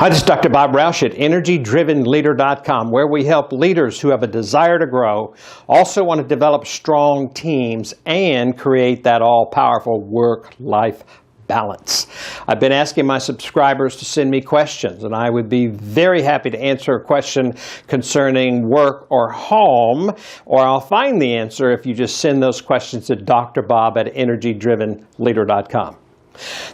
Hi, this is Dr. Bob Rausch at EnergyDrivenLeader.com, where we help leaders who have a desire to grow, also want to develop strong teams, and create that all-powerful work-life balance. I've been asking my subscribers to send me questions, and I would be very happy to answer a question concerning work or home, or I'll find the answer if you just send those questions to drbob at EnergyDrivenLeader.com.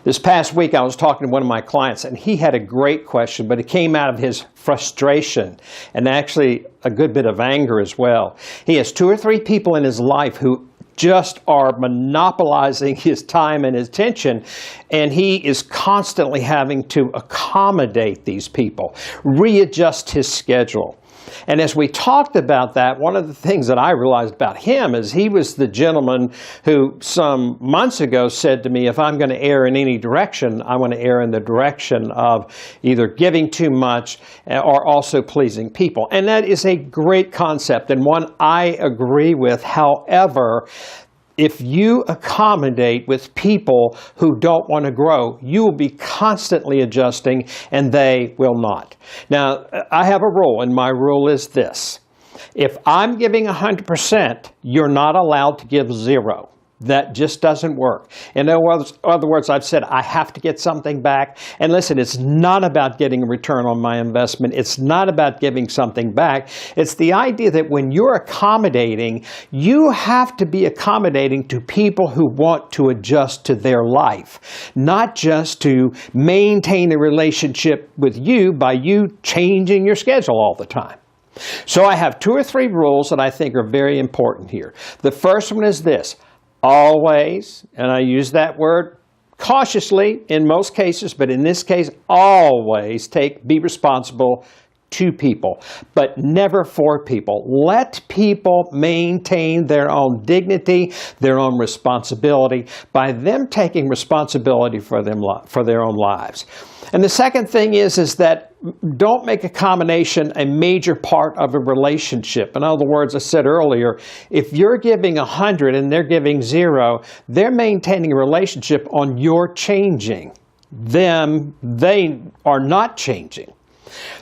This past week I was talking to one of my clients, and he had a great question, but it came out of his frustration and actually a good bit of anger as well. He has 2 or 3 people in his life who just are monopolizing his time and his attention, and he is constantly having to accommodate these people, readjust his schedule. And as we talked about that, one of the things that I realized about him is he was the gentleman who some months ago said to me, if I'm going to err in any direction, I want to err in the direction of either giving too much or also pleasing people. And that is a great concept and one I agree with. However, if you accommodate with people who don't want to grow, you will be constantly adjusting and they will not. Now, I have a rule, and my rule is this. If I'm giving 100%, you're not allowed to give 0. That just doesn't work. In other words, I've said I have to get something back. And listen, it's not about getting a return on my investment. It's not about giving something back. It's the idea that when you're accommodating, you have to be accommodating to people who want to adjust to their life, not just to maintain a relationship with you by you changing your schedule all the time. So I have 2 or 3 rules that I think are very important here. The first one is this. Always, and I use that word cautiously in most cases, but in this case, always be responsible to people, but never for people. Let people maintain their own dignity, their own responsibility by them taking responsibility for their own lives. And the second thing is that don't make accommodation a major part of a relationship. In other words, I said earlier, if you're giving 100 and they're giving 0, they're maintaining a relationship on your changing. They are not changing.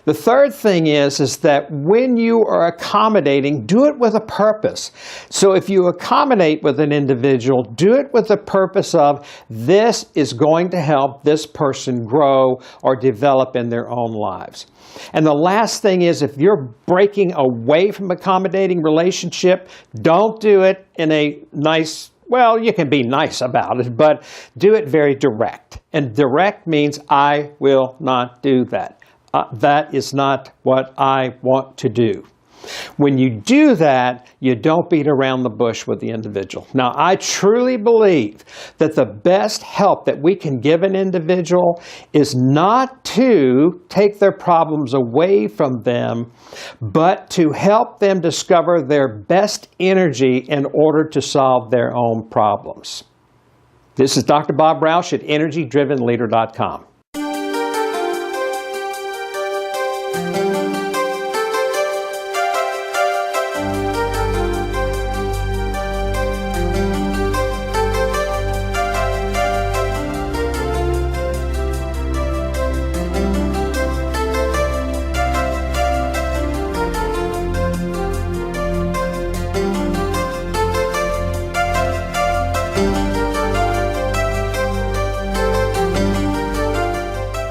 The third thing is that when you are accommodating, do it with a purpose. So if you accommodate with an individual, do it with the purpose of this is going to help this person grow or develop in their own lives. And the last thing is, if you're breaking away from accommodating relationship, don't do it in a nice, well, you can be nice about it, but do it very direct. And direct means I will not do that. That is not what I want to do. When you do that, you don't beat around the bush with the individual. Now, I truly believe that the best help that we can give an individual is not to take their problems away from them, but to help them discover their best energy in order to solve their own problems. This is Dr. Bob Rausch at EnergyDrivenLeader.com.